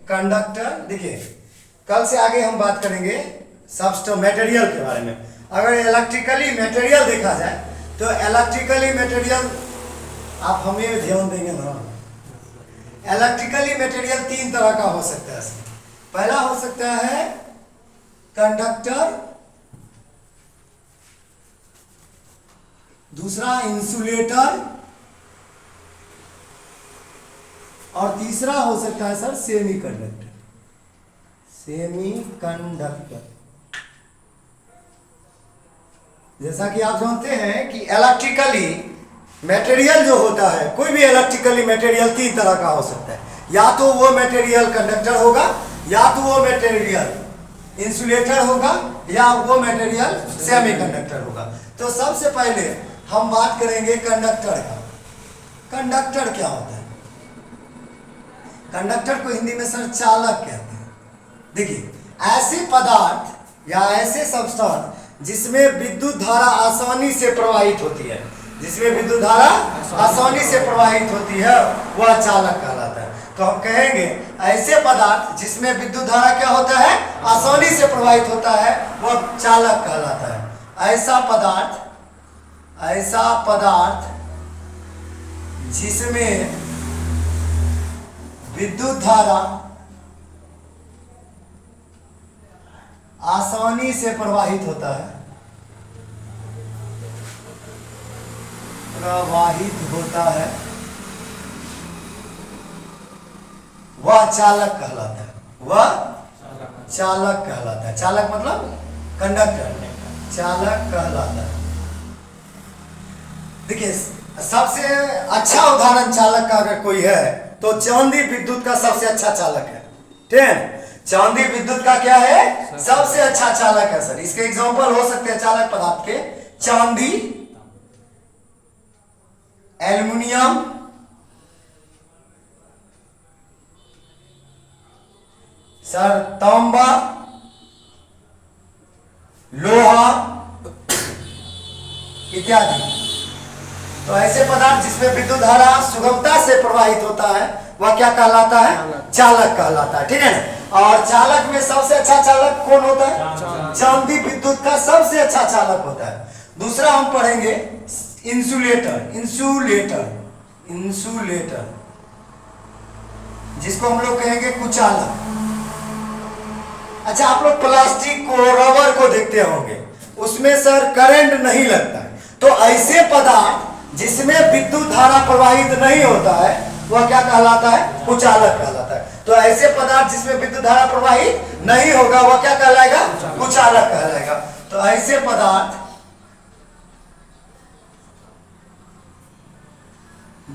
Conductor. देखिए कल से आगे हम बात करेंगे सबस्टेंस मटेरियल के बारे में। अगर इलेक्ट्रिकली मटेरियल देखा जाए तो इलेक्ट्रिकली मटेरियल आप हमें ध्यान देंगे ना। इलेक्ट्रिकली मटेरियल तीन तरह का हो सकता है। पहला हो सकता है कंडक्टर, दूसरा इंसुलेटर और तीसरा हो सकता है sir semi conductor. Semi conductor जैसा कि आप जानते हैं कि इलेक्ट्रिकली मटेरियल जो होता है, कोई भी इलेक्ट्रिकली मटेरियल तीन तरह का हो सकता है। या तो वो मटेरियल कंडक्टर होगा, या तो वो मटेरियल इंसुलेटर होगा, या वो मटेरियल सेमी कंडक्टर होगा। तो सबसे पहले हम बात करेंगे कंडक्टर का। कंडक्टर क्या होता है? कंडक्टर को हिंदी में सर चालक कहते हैं। देखिए ऐसे पदार्थ या ऐसे सब्सटेंस जिसमें विद्युत धारा आसानी से प्रवाहित होती है, जिसमें विद्युत धारा आसानी से प्रवाहित होती है, वह चालक कहलाता है। तो हम कहेंगे ऐसे पदार्थ जिसमें विद्युत धारा क्या होता है, आसानी से प्रवाहित होता है, वह चालक कहलाता है। ऐसा पदार्थ जिसमें विद्युत धारा आसानी से प्रवाहित होता है, वह चालक कहलाता है। वह चालक कहलाता है। चालक मतलब कंडक्टर, चालक कहलाता है। देखिए सबसे अच्छा उदाहरण चालक का अगर कोई है तो चांदी विद्युत का सबसे अच्छा चालक है। ठीक है, चांदी विद्युत का क्या है, सबसे अच्छा चालक है सर। इसके एग्जांपल हो सकते हैं चालक पदार्थ के चांदी, एल्युमिनियम, सर तांबा, लोहा इत्यादि। तो ऐसे पदार्थ जिसमें विद्युत धारा सुगमता से प्रवाहित होता है वह क्या कहलाता है, चालक कहलाता है। ठीक है ना। और चालक में सबसे अच्छा चालक कौन होता है, चांदी विद्युत का सबसे अच्छा चालक होता है। दूसरा हम पढ़ेंगे इंसुलेटर। इंसुलेटर जिसको हम लोग कहेंगे कुचालक। अच्छा आप लोग प्लास्टिक को, रबर को देखते होंगे, उसमें सर करंट नहीं लगता है। तो ऐसे पदार्थ जिसमें विद्युत धारा प्रवाहित नहीं होता है वह क्या कहलाता है, कुचालक कहलाता है। तो ऐसे पदार्थ जिसमें विद्युत धारा प्रवाहित नहीं होगा वह क्या कहलाएगा, कुचालक कहलाएगा। तो ऐसे पदार्थ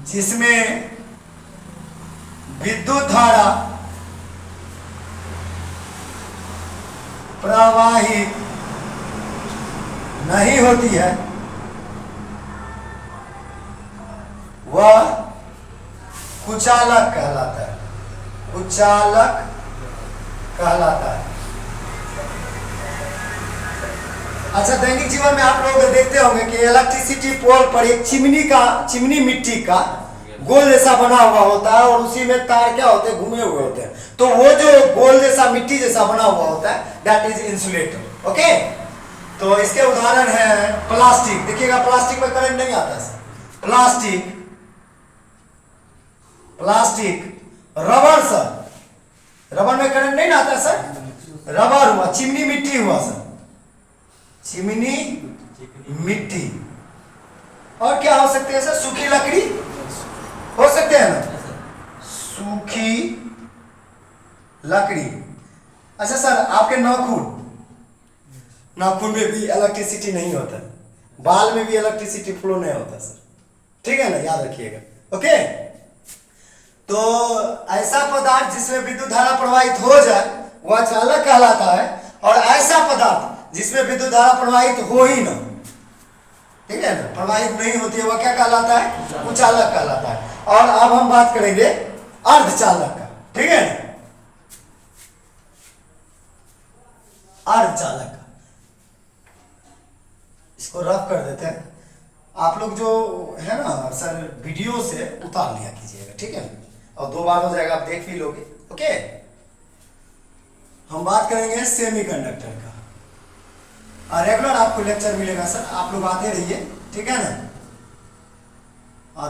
जिसमें विद्युत धारा प्रवाहित नहीं होती है वह कुचालक कहलाता है। कुचालक कहलाता है। अच्छा दैनिक जीवन में आप लोग देखते होंगे कि इलेक्ट्रिसिटी पोल पर एक चिमनी मिट्टी का गोल जैसा बना हुआ होता है और उसी में तार क्या होते हैं, घूमे हुए होते हैं। तो वो जो गोल जैसा मिट्टी जैसा बना हुआ होता है दैट इज इंसुलेटर। ओके, तो इसके उदाहरण है प्लास्टिक। देखिएगा प्लास्टिक में करंट नहीं आता sir. Plastic, rubber sir, rubber में करंट नहीं आता सर। रबर हुआ, चिमनी मिट्टी हुआ सर, चिमनी मिट्टी। और क्या हो सकते हैं सर, सूखी लकड़ी हो सकते हैं ना, सूखी लकड़ी। अच्छा सर आपके नाखून में भी इलेक्ट्रिसिटी नहीं होता, बाल में भी इलेक्ट्रिसिटी फ्लो नहीं होता सर। ठीक है ना, याद रखिएगा। ओके, तो ऐसा पदार्थ जिसमें विद्युत धारा प्रवाहित हो जाए वह चालक कहलाता है, और ऐसा पदार्थ जिसमें विद्युत धारा प्रवाहित हो ही ना, ठीक है ना, प्रवाहित नहीं होती है, वह क्या कहलाता है, कुचालक कहलाता है। और अब हम बात करेंगे अर्धचालक का। ठीक है ना, अर्धचालक का, इसको रफ कर देते हैं। आप लोग जो है ना सर वीडियो से उतार लिया कीजिएगा। ठीक है, और 2 बार हो जाएगा, आप देख भी लोगे। ओके। हम बात करेंगे सेमीकंडक्टर का। रेगुलर आपको लेक्चर मिलेगा सर, आप लोग आते रहिए, ठीक है ना।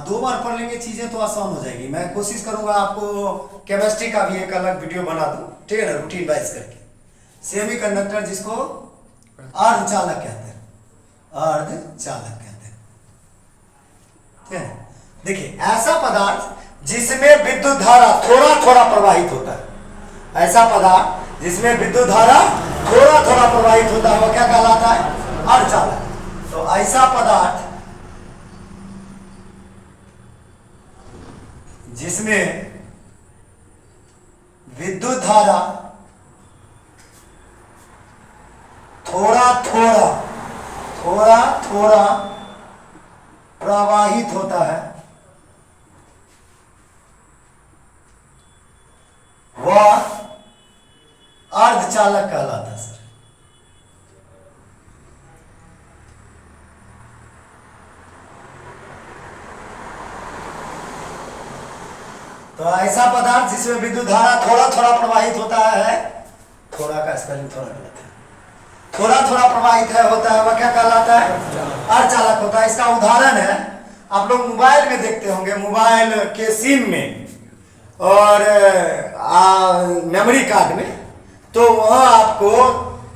2 बार पढ़ लेंगे चीजें तो आसान हो जाएगी। मैं कोशिश करूंगा आपको केमिस्ट्री का भी एक अलग वीडियो बना दूं, ठीक है ना, रूटीन वाइज करके। सेमीकंडक्टर जिसको अर्धचालक कहते हैं, अर्धचालक कहते हैं, ठीक है। देखिए ऐसा पदार्थ जिसमें विद्युत धारा थोड़ा थोड़ा प्रवाहित होता है, ऐसा पदार्थ जिसमें विद्युत धारा थोड़ा थोड़ा प्रवाहित होता है वो क्या कहलाता है? अर्धचालक। तो ऐसा पदार्थ जिसमें विद्युत धारा थोड़ा थोड़ा प्रवाहित होता है वह अर्धचालक कहलाता है सर। तो ऐसा पदार्थ जिसमें विद्युत धारा थोड़ा थोड़ा प्रवाहित होता है, थोड़ा का स्पेलिंग थोड़ा गलत है, थोड़ा थोड़ा प्रवाहित है होता है वह क्या कहलाता है? अर्धचालक होता है। इसका उदाहरण है, आप लोग मोबाइल में देखते होंगे, मोबाइल के सिम में और मेमोरी कार्ड में, तो वह आपको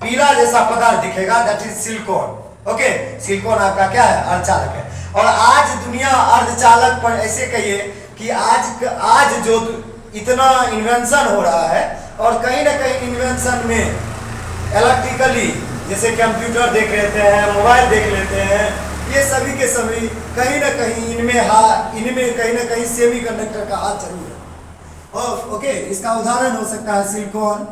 पीला जैसा पदार्थ दिखेगा, that is silicon. Okay, silicon आपका क्या है? अर्धचालक है। और आज दुनिया अर्धचालक पर ऐसे कहिए कि आज जो इतना इन्वेंशन हो रहा है, और कहीं ना कहीं इन्वेंशन में इलेक्ट्रिकली जैसे कंप्यूटर देख लेते हैं, मोबाइल देख लेते हैं, ये सभी के सभी कहीं ना कहीं इनमें कहीं ना कहीं सेमीकंडक्टर का हाथ जरूर है। और ओके, इसका उदाहरण हो सकता है सिलिकॉन,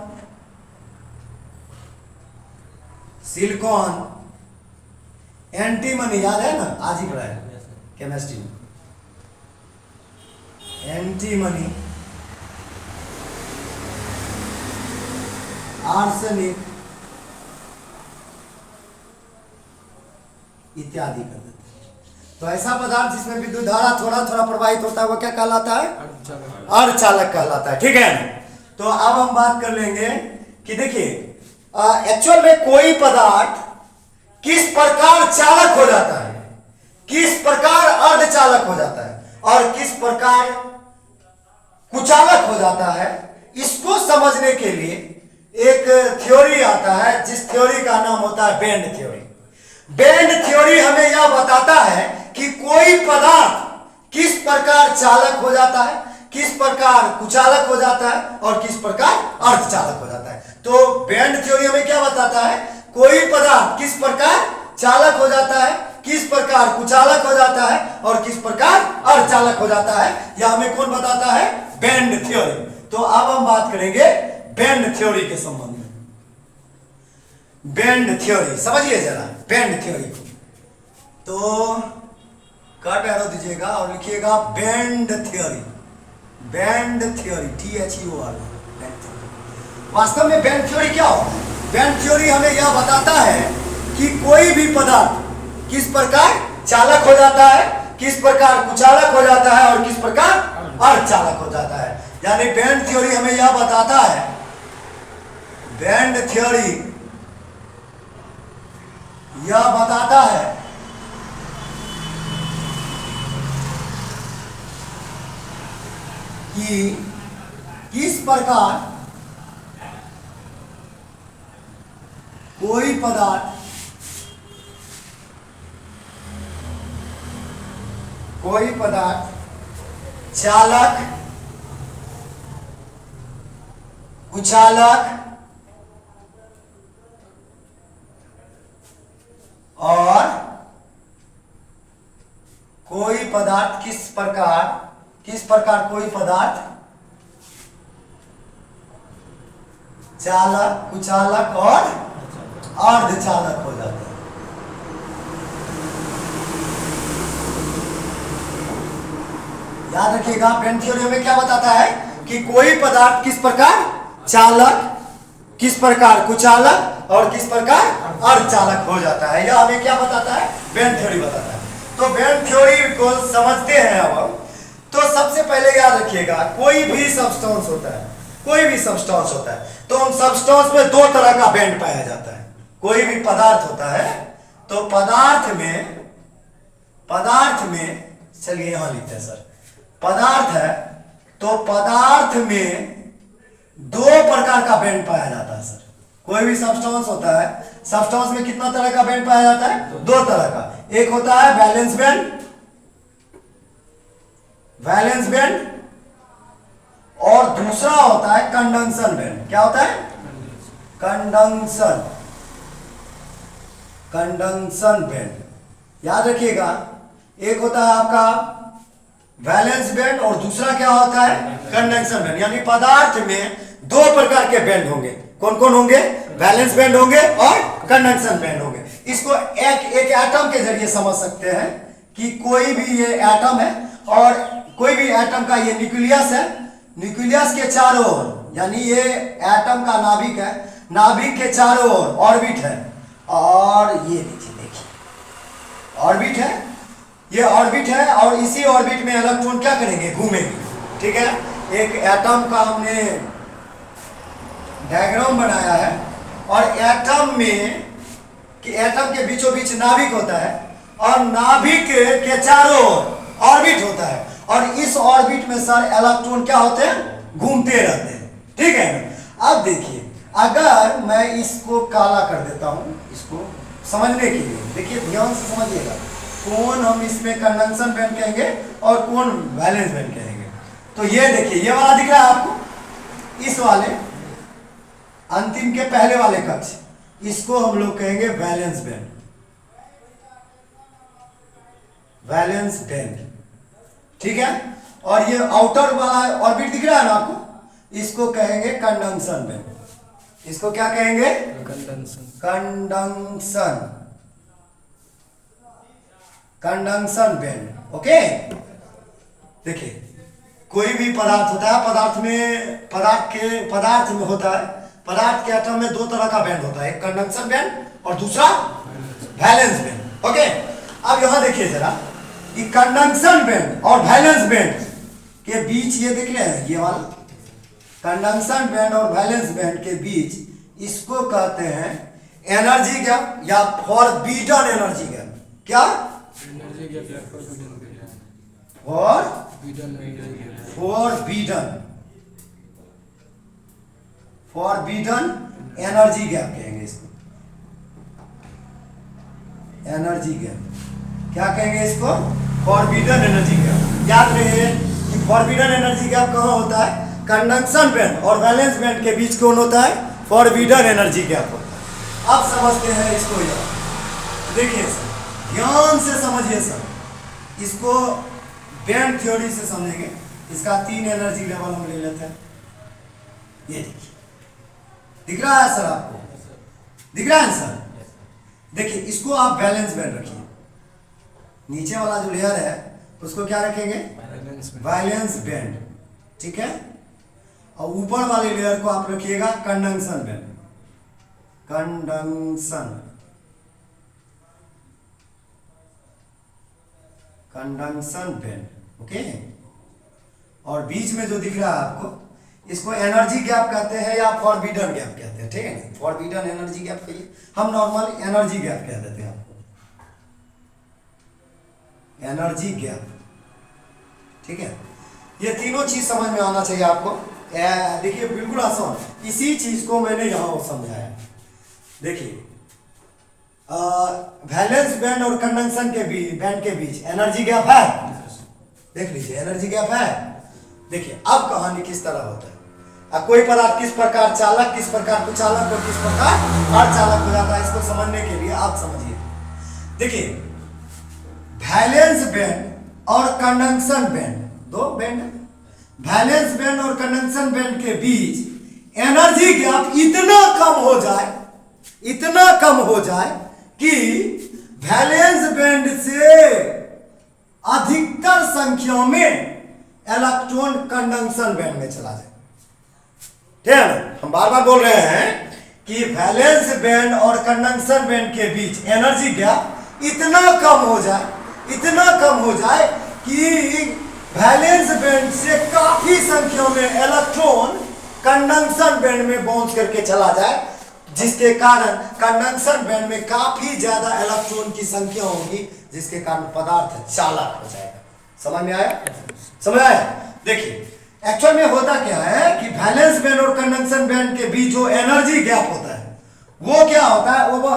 एंटीमनी, याद है ना, आज ही पढ़ा है केमिस्ट्री में, एंटीमनी, आर्सेनिक इत्यादि कर देते हैं। तो ऐसा पदार्थ जिसमें विद्युत धारा थोड़ा थोड़ा प्रवाहित होता है वो क्या कहलाता है? अर्धचालक कहलाता है, ठीक है। तो अब हम बात कर लेंगे कि देखिए एक्चुअल में कोई पदार्थ किस प्रकार चालक हो जाता है, किस प्रकार अर्धचालक हो जाता है और किस प्रकार कुचालक हो जाता है, इसको समझने के लिए एक थ्योरी आता है जिस थ्योरी का नाम होता है बैंड थ्योरी। बैंड थ्योरी हमें यह बताता है कि कोई पदार्थ किस प्रकार चालक हो जाता है, किस प्रकार कुचालक हो जाता है और किस प्रकार अर्धचालक हो जाता है। तो बैंड थ्योरी हमें क्या बताता है? कोई पदार्थ किस प्रकार चालक हो जाता है, किस प्रकार कुचालक हो जाता है और किस प्रकार अर्धचालक हो जाता है, यह हमें कौन बताता है? Band theory. तो अब हम बात करेंगे बैंड थ्योरी के संबंध में। बैंड थ्योरी समझिए जरा, बैंड थ्योरी को तो कट एरो दीजिएगा और लिखिएगा band theory, band theory, THEOR। वास्तव में बैंड थ्योरी क्या होता है? बैंड थ्योरी हमें यह बताता है कि कोई भी पदार्थ किस प्रकार चालक हो जाता है, किस प्रकार कुचालक हो जाता है और किस प्रकार अर्धचालक हो जाता है। यानी बैंड थ्योरी हमें यह बताता है, बैंड थ्योरी यह बताता है कि किस प्रकार कोई पदार्थ चालक, कुचालक और कोई पदार्थ किस प्रकार कोई पदार्थ चालक, कुचालक और अर्धचालक हो जाता है। याद रखिएगा, बैंड थ्योरी हमें क्या बताता है कि कोई पदार्थ किस प्रकार चालक, किस प्रकार कुचालक और किस प्रकार अर्धचालक हो जाता है। यह हमें क्या बताता है? बैंड थ्योरी बताता है। तो बैंड थ्योरी को समझते हैं अब हम। तो सबसे पहले याद रखिएगा, कोई भी सब्सटेंस होता है, कोई भी सब्सटेंस होता है, तो उन सब्सटेंस में दो तरह का बैंड पाया जाता है। कोई भी पदार्थ होता है तो पदार्थ में चलिए यहां लिखते हैं सर, पदार्थ है तो पदार्थ में दो प्रकार का बैंड पाया जाता है सर। कोई भी सब्सटेंस होता है, सब्सटेंस में कितना तरह का बैंड पाया जाता है? दो तरह का। एक होता है वैलेंस बैंड और दूसरा होता है कंडक्शन बैंड। क्या होता है? Conduction band. याद रखिएगा, एक होता है आपका वैलेंस बैंड और दूसरा क्या होता है? Conduction band. यानी पदार्थ में दो प्रकार के बैंड होंगे। कौन कौन होंगे? वैलेंस बैंड होंगे और कंडक्शन बैंड होंगे। इसको एक एटम के जरिए समझ सकते हैं कि कोई भी ये एटम है और कोई भी एटम का ये न्यूक्लियस है, न्यूक्लियस के चारों ओर, यानी ये एटम का नाभिक है, नाभिक के चारों ओर ऑर्बिट है, और ये देखिए ऑर्बिट है, ये ऑर्बिट है और इसी ऑर्बिट में इलेक्ट्रॉन क्या करेंगे? घूमेंगे। ठीक है, एक एटम का हमने डायग्राम बनाया है और एटम के बीचों बीच नाभिक होता है और नाभिक के चारों ओर ऑर्बिट होता है और इस ऑर्बिट में सर इलेक्ट्रॉन क्या होते हैं? घूमते रहते हैं। ठीक है, अब देखिए, अगर मैं इसको काला कर देता हूं, इसको समझने के लिए देखिए, ध्यान से समझिएगा, कौन हम इसमें कंडक्शन बैंड कहेंगे और कौन वैलेंस बैंड कहेंगे। तो ये देखिए, ये वाला दिख रहा है आपको, इस वाले अंतिम के पहले वाले कक्ष, इसको हम लोग कहेंगे वैलेंस बैंड। ठीक है, और ये आउटर वाला ऑर्बिट दिख रहा है ना आपको, इसको कहेंगे कंडक्शन बैंड। इसको क्या कहेंगे? Conduction band. ओके, देखिए, कोई भी पदार्थ होता है, पदार्थ में होता है, पदार्थ के एटम में दो तरह का बैंड होता है, एक कंडक्शन बैंड और दूसरा वैलेंस बैंड। ओके, अब यहां देखिए जरा, कि कंडक्शन बैंड और वैलेंस बैंड के बीच ये देख रहे हैं, ये वाला कंडक्शन बैंड और वैलेंस बैंड के बीच, इसको कहते हैं एनर्जी गैप या फॉरबिडन एनर्जी गैप। क्या? फॉरबिडन एनर्जी गैप कहेंगे इसको। एनर्जी गैप क्या कहेंगे इसको? Forbidden energy gap. याद रहे कि फॉरबिडन एनर्जी गैप कहाँ होता है? कंडक्शन बैंड और वैलेंस बैंड के बीच कौन होता है? फॉरबिडन एनर्जी गैप होता है। अब समझते हैं इसको। यार देखिए सर, ध्यान से समझिए सर, इसको बैंड थ्योरी से समझेंगे। इसका 3 एनर्जी लेवल हम ले लेते हैं। ये देखिए, दिख रहा है सर आपको? दिख रहा है सर? देखिए, इसको आप वैलेंस बैंड रखिए, नीचे वाला जो लेयर है उसको क्या रखेंगे? Valence band. ठीक है, और ऊपर वाले लेयर को आप रखिएगा conduction band. Conduction band. Okay, और बीच में जो दिख रहा है आपको, इसको एनर्जी गैप कहते हैं या फॉरबिडन गैप कहते हैं। ठीक है ना, फॉरबिडन एनर्जी गैप कहिए, हम नॉर्मल एनर्जी गैप कह देते हैं आपको, एनर्जी गैप। ठीक है, ये तीनों चीज समझ में आना चाहिए आपको। देखिए, बिल्कुल आसान, इसी चीज को मैंने यहां समझाया। देखिए, वैलेंस बैंड और कंडक्शन बैंड के बीच एनर्जी गैप है। देख लीजिए, एनर्जी गैप है। देखिए, अब कहानी किस तरह होता है। अब कोई पदार्थ किस प्रकार चालक, किस प्रकार कुचालक और किस प्रकार अर्धचालक हो जाता है, इसको समझने के लिए आप समझिए। देखिए, वैलेंस बैंड और कंडक्शन बैंड, दो बैंड है। वैलेंस बैंड और कंडक्शन बैंड के बीच एनर्जी गैप इतना कम हो जाए कि वैलेंस बैंड से अधिकतर संख्या में इलेक्ट्रॉन कंडक्शन बैंड में चला जाए। ठीक है ना, हम बार बार बोल रहे हैं कि वैलेंस बैंड और कंडक्शन बैंड के बीच एनर्जी गैप इतना कम हो जाए कि वैलेंस बैंड से काफी संख्या में इलेक्ट्रॉन कंडक्शन बैंड में बाउंस करके चला जाए, जिसके कारण कंडक्शन बैंड में काफी ज्यादा इलेक्ट्रॉन की संख्या होगी, जिसके कारण पदार्थ चालक हो जाएगा। समझ में आया? समझ आया? देखिए एक्चुअल में होता क्या है कि वैलेंस बैंड और कंडक्शन बैंड के बीच जो एनर्जी गैप होता है वो क्या होता है, वो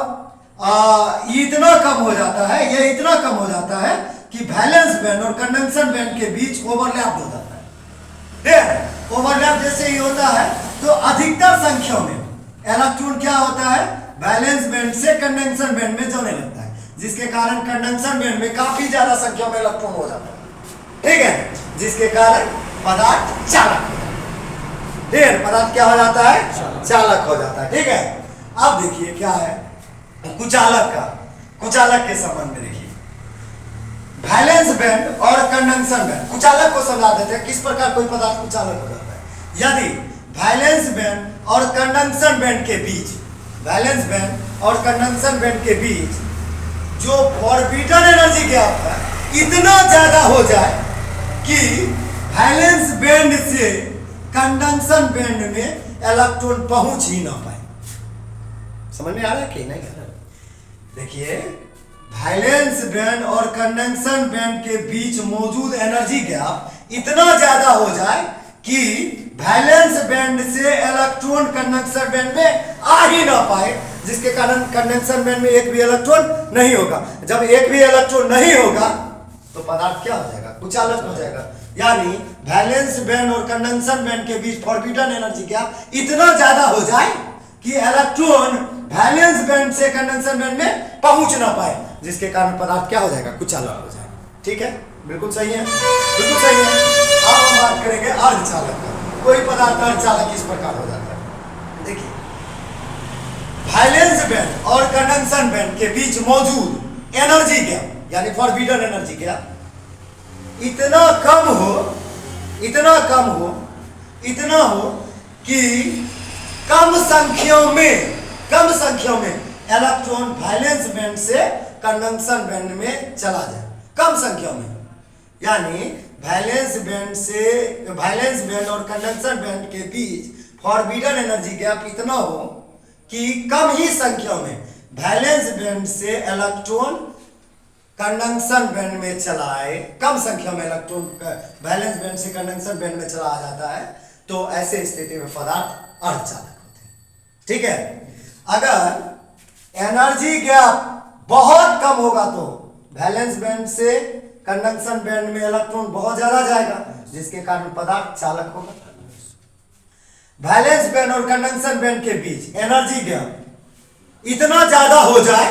इतना कम हो जाता है, ये इतना कम हो जाता है कि वैलेंस बैंड और कंडक्शन बैंड के बीच ओवरलैप हो जाता है। ठीक, ओवरलैप जैसे ही होता है तो अधिकतर संख्या में इलेक्ट्रॉन क्या होता है, वैलेंस बैंड से कंडक्शन बैंड में जाने लगता है, जिसके कारण कंडक्शन बैंड में काफी ज्यादा संख्या में इलेक्ट्रॉन हो जाता है। ठीक है, जिसके कारण पदार्थ चालक हो जाता है। ठीक है, पदार्थ क्या हो जाता है, चालक हो जाता है। ठीक है, अब देखिए क्या है कुचालक का, कुचालक के संबंध में देखिए वैलेंस बैंड और कंडक्शन बैंड। कुचालक को समझा देते हैं किस प्रकार कोई पदार्थ कुचालक हो जाता है। यदि वैलेंस बैंड और कंडक्शन बैंड के बीच, वैलेंस बैंड और कंडक्शन बैंड के बीच जो ऑर्बिटल एनर्जी गैप है इतना ज्यादा हो जाए कि वैलेंस बैंड से कंडक्शन बैंड में इलेक्ट्रॉन पहुंच ही ना पाए। समझ में आ रहा है कि नहीं? देखिए वैलेंस बैंड और कंडक्शन बैंड के बीच मौजूद एनर्जी गैप इतना ज्यादा हो जाए कि वैलेंस बैंड से इलेक्ट्रॉन कंडक्शन बैंड में आ ही ना पाए, जिसके कारण कंडक्शन बैंड में एक भी इलेक्ट्रॉन नहीं होगा। जब एक भी इलेक्ट्रॉन नहीं होगा तो पदार्थ क्या हो जाएगा, कुचालक हो जाएगा। यानी वैलेंस बैंड और कंडक्शन बैंड के बीच फॉरबिडन एनर्जी गैप इतना ज्यादा हो जाए कि इलेक्ट्रॉन वैलेंस बैंड से कंडक्शन बैंड में पहुंच ना पाए, जिसके कारण पदार्थ क्या हो जाएगा, कुचालक हो जाएगा। ठीक है, बिल्कुल सही है, बिल्कुल सही है। अब हम बात करेंगे अर्धचालक का। कोई पदार्थ अर्धचालक किस प्रकार हो जाता है। देखिए वैलेंस बैंड और कंडक्शन बैंड के बीच मौजूद एनर्जी गैप यानी फॉरबिडन एनर्जी गैप इतना कम हो, इतना कम हो, इतना हो कि कम संख्या में इलेक्ट्रॉन वैलेंस बैंड से कंडक्शन बैंड में चला जाए, कम संख्या में। यानी वैलेंस बैंड और कंडक्शन बैंड के बीच फॉरबिडन एनर्जी गैप इतना हो कि कम ही संख्या में वैलेंस बैंड से इलेक्ट्रॉन कंडक्शन बैंड में चलाए, कम संख्या में इलेक्ट्रॉन वैलेंस बैंड से कंडक्शन बैंड में चला जाता है, तो ऐसे स्थिति में पदार्थ अर्धचालक होते हैं। ठीक है, अगर एनर्जी गैप बहुत कम होगा तो वैलेंस बैंड से कंडक्शन बैंड में इलेक्ट्रॉन बहुत ज्यादा जाएगा, जिसके कारण पदार्थ चालक होगा। वैलेंस बैंड और कंडक्शन बैंड के बीच एनर्जी गैप इतना ज्यादा हो जाए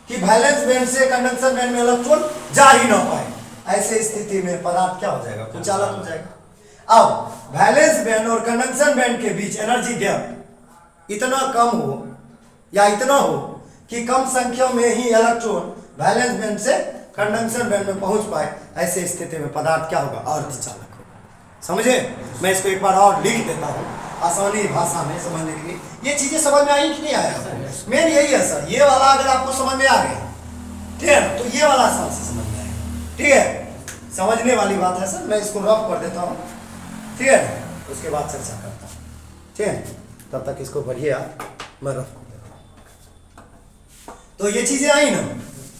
कि वैलेंस बैंड से कंडक्शन बैंड में इलेक्ट्रॉन जा ही ना पाए, ऐसे स्थिति में पदार्थ क्या हो जाएगा, कुचालक हो जाएगा। अब वैलेंस बैंड और कंडक्शन बैंड के बीच एनर्जी गैप इतना कम हो या इतना हो कि कम संख्या में ही इलेक्ट्रॉन वैलेंस बैंड से कंडक्शन बैंड में पहुंच पाए, ऐसे स्थिति में पदार्थ क्या होगा, अर्धचालक होगा। समझे? मैं इसको एक बार और लिख देता हूं आसानी भाषा में समझने के लिए। ये चीजें समझ में आई कि नहीं आया? मेन यही है सर, ये वाला अगर आपको समझ में आ गया, ठीक है, तो ये वाला आसान से समझ में आएगा। ठीक है, समझने वाली बात है सर। मैं इसको रफ कर देता हूँ, ठीक है, उसके बाद चर्चा करता हूँ। ठीक है, तब तक इसको पढ़िए आप, मैं रफ कर देता हूँ। तो ये चीजें आई ना,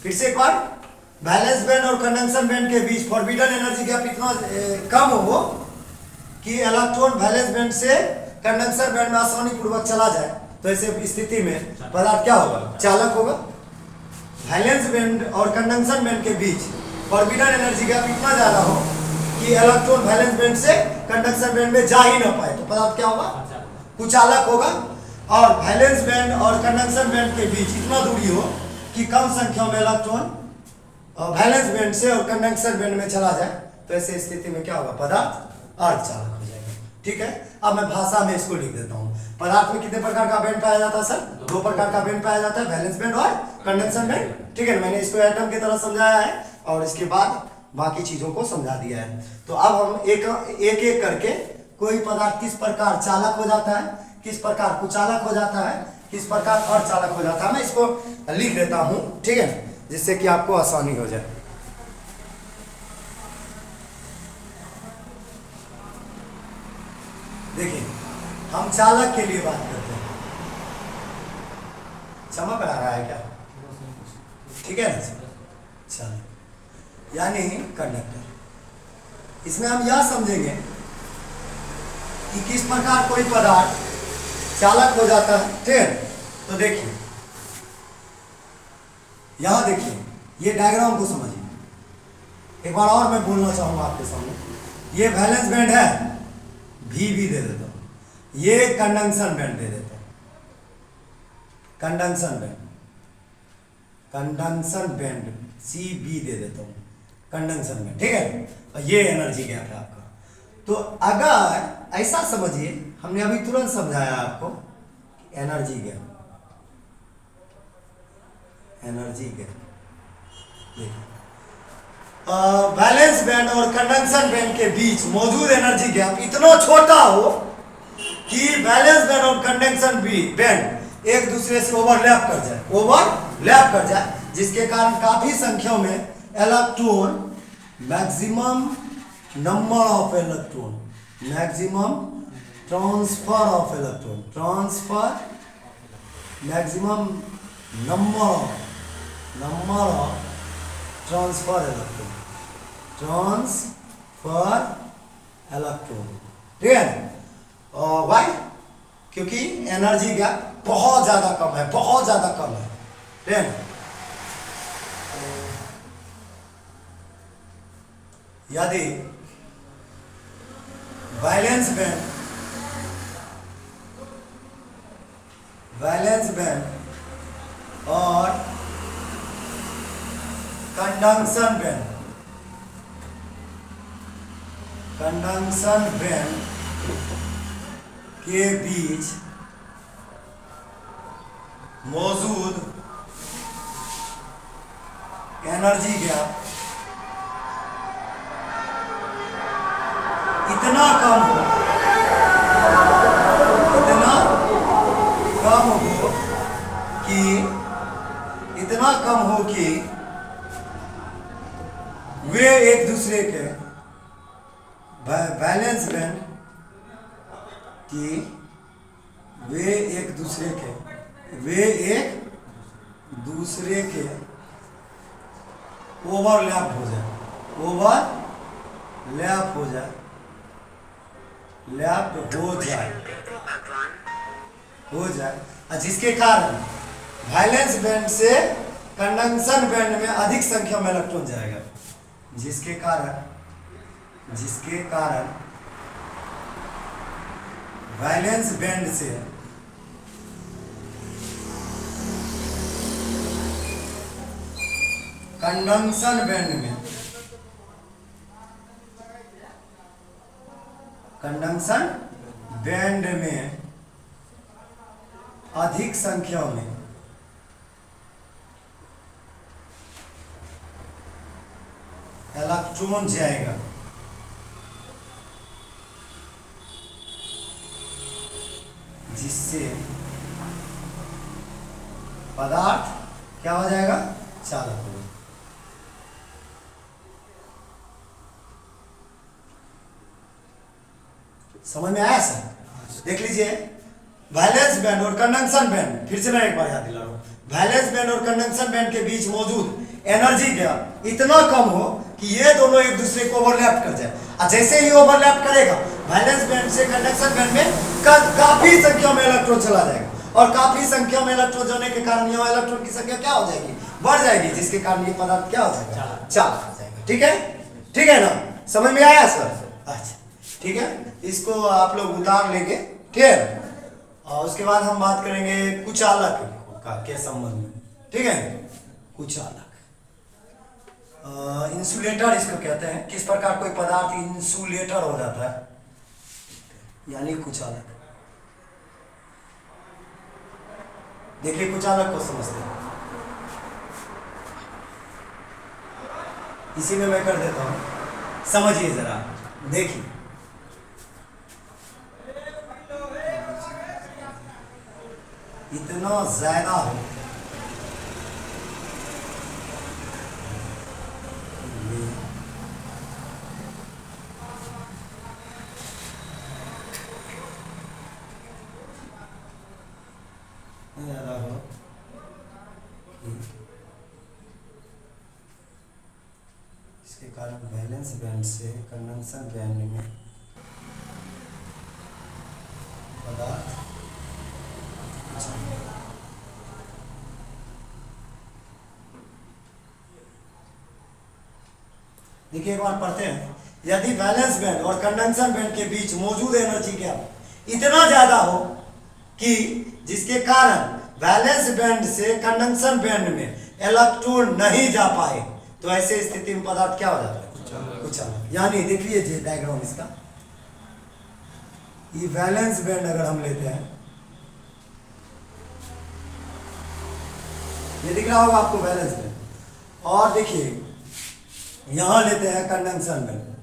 फिर से एक बार, वैलेंस बैंड और कंडक्शन बैंड के बीच फॉरबिडन एनर्जी गैप इतना कम हो कि इलेक्ट्रॉन वैलेंस बैंड से कंडक्शन बैंड में आसानी पूर्वक चला जाए, तो ऐसे स्थिति में पदार्थ क्या होगा, चालक होगा। वैलेंस बैंड और कंडक्शन बैंड के बीच फॉरबिडन एनर्जी गैप इतना ज्यादा हो कि इलेक्ट्रॉन वैलेंस बैंड से कंडक्शन बैंड में जा ही ना पाए, तो पदार्थ क्या होगा, कुचालक होगा। और वैलेंस बैंड और कंडक्शन बैंड के बीच इतना दूरी हो कि कम संख्या में इलेक्ट्रॉन वैलेंस बैंड से और कंडक्शन बैंड में चला जाए, तो ऐसे स्थिति में क्या होगा, पदार्थ अर्धचालक हो जाएगा। ठीक है, अब मैं भाषा में इसको लिख देता हूँ। पदार्थ में कितने प्रकार का बैंड पाया जाता है सर? दो प्रकार का बैंड पाया जाता है, वैलेंस बैंड और कंडक्शन बैंड। ठीक है, मैंने इसको एटम की तरह समझाया है और इसके बाद बाकी चीजों को समझा दिया है। तो अब हम एक एक करके कोई पदार्थ किस प्रकार चालक हो जाता है, किस प्रकार कुचालक हो जाता है, किस प्रकार अर्धचालक हो जाता है, मैं इसको लिख देता हूँ। ठीक है, जिससे कि आपको आसानी हो जाए। देखिए हम चालक के लिए बात करते हैं। चमक रहा है क्या? ठीक है ना? चालक यानी कंडक्टर। इसमें हम यह समझेंगे कि किस प्रकार कोई पदार्थ चालक हो जाता है। ठीक है, तो देखिए यहां देखिए, ये डायग्राम को समझिए। एक बार और मैं बोलना चाहूंगा आपके सामने, ये वैलेंस बैंड है, भी दे देता हूं, ये कंडक्शन बैंड दे देता हूं, कंडक्शन बैंड सी बी दे देता हूं, कंडक्शन बैंड। ठीक है, और ये एनर्जी गैप है आपका। तो अगर ऐसा समझिए, हमने अभी तुरंत समझाया आपको एनर्जी गैप, देखिए वैलेंस बैंड और कंडक्शन बैंड के बीच मौजूद एनर्जी गैप इतना छोटा हो कि वैलेंस बैंड और कंडक्शन बैंड एक दूसरे से ओवरलैप कर जाए, जिसके कारण काफी संख्याओं में electron, maximum number of electron, maximum transfer of electron, maximum number of transfer electron. ठीक है, वाई? क्योंकि एनर्जी गैप बहुत ज्यादा कम है, ठीक है। यदि वैलेंस बैंड और कंडक्शन बैंड के बीच मौजूद एनर्जी गैप इतना कम हो कि वे एक दूसरे के वैलेंस बैंड की वे एक दूसरे के ओवरलैप हो जाए, जिसके कारण वैलेंस बैंड से कंडक्शन बैंड में अधिक संख्या में इलेक्ट्रॉन जाएगा, जिसके कारण वैलेंस बैंड से कंडक्शन बैंड में अधिक संख्या में इलेक्ट्रॉन जाएगा, जिससे पदार्थ क्या हो जाएगा? चालक हो जाएगा। समझ में आया सर? देख लीजिए, वैलेंस बैंड और कंडक्शन बैंड, फिर से मैं एक बार याद दिला रहा हूं, वैलेंस बैंड और कंडक्शन बैंड के बीच मौजूद एनर्जी गैप इतना कम हो कि ये दोनों एक दूसरे को ओवरलैप कर जाए, और जैसे ही ओवरलैप करेगा वैलेंस बैंड से कंडक्शन बैंड में काफी संख्या में इलेक्ट्रॉन चला जाएगा, और काफी संख्या में इलेक्ट्रॉन जाने के कारण यह इलेक्ट्रॉन की संख्या क्या हो जाएगी? बढ़ जाएगी, जिसके कारण ये पदार्थ क्या हो जाएगा? चालक हो जाएगा। ठीक है ना? समझ में आया सर? अच्छा, ठीक है, इसको आप लोग उतार लेंगे। ठीक है, और उसके बाद हम बात करेंगे कुचालक के संबंध में। ठीक है, कुचालक इंसुलेटर इसको कहते हैं। किस प्रकार कोई पदार्थ इंसुलेटर हो जाता है, यानी कुचालक। देखिए, कुचालक को समझते हैं, इसी में मैं कर देता हूं, समझिए जरा। देखिए, इतना ज्यादा हो ज़्यादा हो इसके कारण वैलेंस बैंड से कंडक्शन बैंड में पदार्थ देखिए एक बार पढ़ते हैं। यदि वैलेंस बैंड और कंडक्शन बैंड के बीच मौजूद एनर्जी गैप इतना ज्यादा हो कि जिसके कारण वैलेंस बैंड से कंडक्शन बैंड में इलेक्ट्रॉन नहीं जा पाए, तो ऐसे स्थिति में पदार्थ क्या हो जाता है? कुछ अलग। यानी देखिए जी डायग्राम इसका, ये वैलेंस बैंड अगर हम लेते हैं, ये दिख रहा होगा आपको वैलेंस बैंड, और देखिए यहां लेते हैं कंडक्शन बैंड।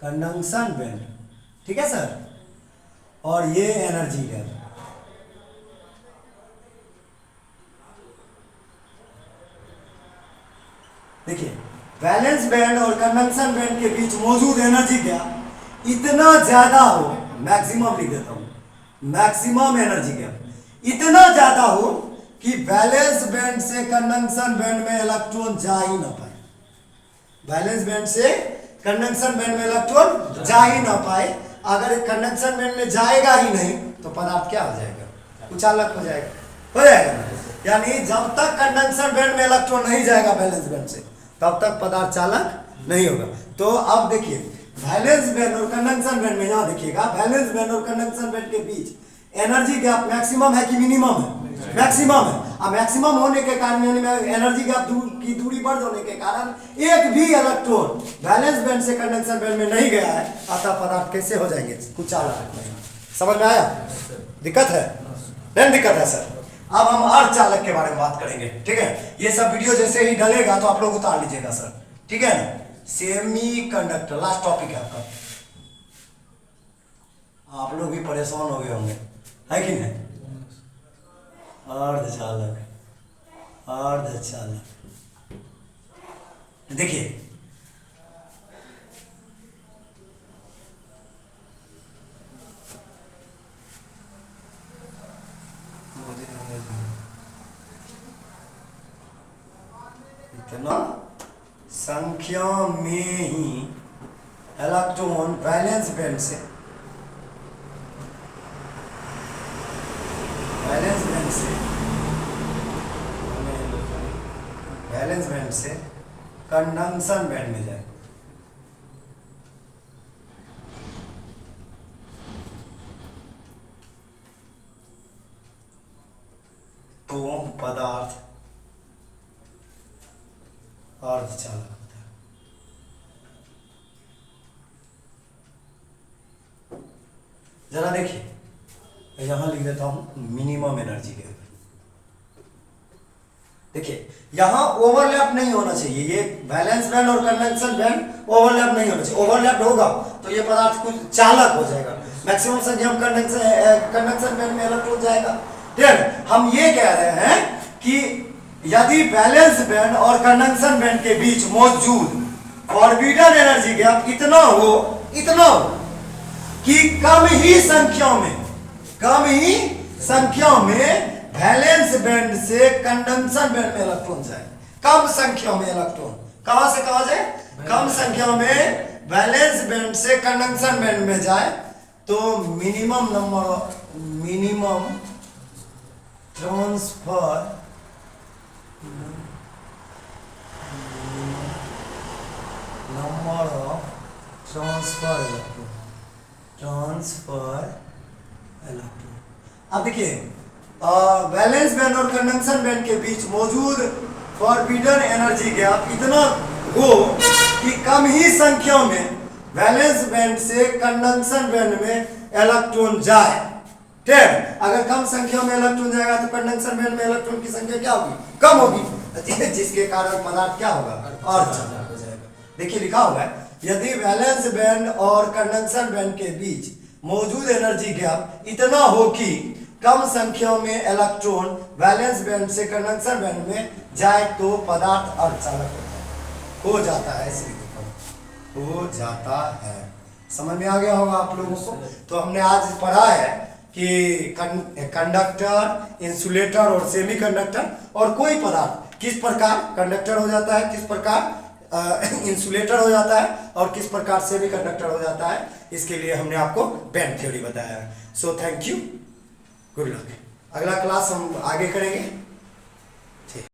कंडक्शन बैंड, ठीक है सर, और ये एनर्जी गैप। देखिए वैलेंस बैंड और कंडक्शन बैंड के बीच मौजूद एनर्जी गैप इतना ज्यादा हो, मैक्सिमम लिख देता हूं, मैक्सिमम एनर्जी गैप इतना ज्यादा हो कि वैलेंस बैंड से कंडक्शन बैंड में इलेक्ट्रॉन जा ही ना पाए। वैलेंस बैंड से कंडक्शन बैंड में इलेक्ट्रॉन जा ही ना पाए। अगर कंडक्शन बैंड में जाएगा ही नहीं तो पदार्थ क्या हो जाएगा? कुछ अलग हो जाएगा ना? यानी जब तक कंडक्शन बैंड में इलेक्ट्रॉन नहीं जाएगा वैलेंस बैंड से, तब तक पदार्थ चालक नहीं होगा। तो अब देखिए वैलेंस बैंड और कंडक्शन बैंड में, यहां देखिएगा वैलेंस बैंड और कंडक्शन बैंड के बीच एनर्जी गैप मैक्सिमम है कि मिनिमम है? मैक्सिमम है। अब मैक्सिमम होने के कारण यानी एनर्जी गैप की दूरी बढ़ जाने के कारण एक भी इलेक्ट्रॉन वैलेंस बैंड से कंडक्शन बैंड में नहीं गया है, अतः पदार्थ कैसे हो जाएंगे? कुछ चालक। समझ में आया? दिक्कत है? नहीं दिक्कत है सर। अब हम अर्धचालक के बारे में बात करेंगे, ठीक है? ये सब वीडियो जैसे ही डलेगा तो आप लोग उतार लीजिएगा सर, ठीक है ना? सेमीकंडक्टर लास्ट टॉपिक है आपका। आप लोग भी परेशान हो गए होंगे, है कि नहीं? अर्धचालक, अर्धचालक देखिए इतना संख्या में ही इलेक्ट्रॉन वैलेंस बैंड से कंडक्शन बैंड में जाए। तो पदार्थ अर्धचालक होता है। जरा देखिए यहां लिख देता हूं मिनिमम एनर्जी गैप। देखिए यहां ओवरलैप नहीं होना चाहिए, ये वैलेंस बैंड और कंडक्शन बैंड ओवरलैप नहीं होना चाहिए। ओवरलैप होगा तो ये पदार्थ कुछ चालक हो जाएगा, मैक्सिमम संख्या में कंडक्शन बैंड में इलेक्ट्रॉन जाएगा। ठीक है, हम ये कह रहे हैं कि यदि वैलेंस बैंड और कंडक्शन बैंड के बीच मौजूद फॉरबिडन एनर्जी गैप इतना हो कि कम ही संख्या में वैलेंस बैंड से कंडक्शन बैंड में इलेक्ट्रॉन जाए। कम संख्या में इलेक्ट्रॉन कहां से कहां जाए? कम संख्या में वैलेंस बैंड से कंडक्शन बैंड में जाए तो minimum number of transfer electron. अब देखिए वैलेंस बैंड और कंडक्शन बैंड के बीच मौजूद फॉरबिडन एनर्जी गैप इतना हो कि कम ही संख्या में वैलेंस बैंड से कंडक्शन बैंड में इलेक्ट्रॉन जाए। ठीक है, अगर कम संख्या में इलेक्ट्रॉन जाएगा तो कंडक्शन बैंड में इलेक्ट्रॉन की संख्या क्या होगी? कम होगी, जिसके कारण पदार्थ क्या होगा? अर्धचालक हो जाएगा। देखिए लिखा हुआ है यदि वैलेंस बैंड और कंडक्शन बैंड के बीच मौजूद एनर्जी गैप इतना हो कि कम संख्या में इलेक्ट्रॉन वैलेंस बैंड से कंडक्शन बैंड में जाए तो पदार्थ अर्धचालक हो जाता है। हो जाता है। समझ में आ गया होगा आप लोगों को। तो हमने आज पढ़ा है कि कंडक्टर, इंसुलेटर और सेमीकंडक्टर और कोई पदार्थ किस प्रकार कंडक्टर हो जाता है, किस प्रकार इंसुलेटर हो जाता है और किस प्रकार सेमीकंडक्टर हो जाता है, इसके लिए हमने आपको बैंड थ्योरी बताया है। So thank you, good luck. अगला क्लास हम आगे करेंगे।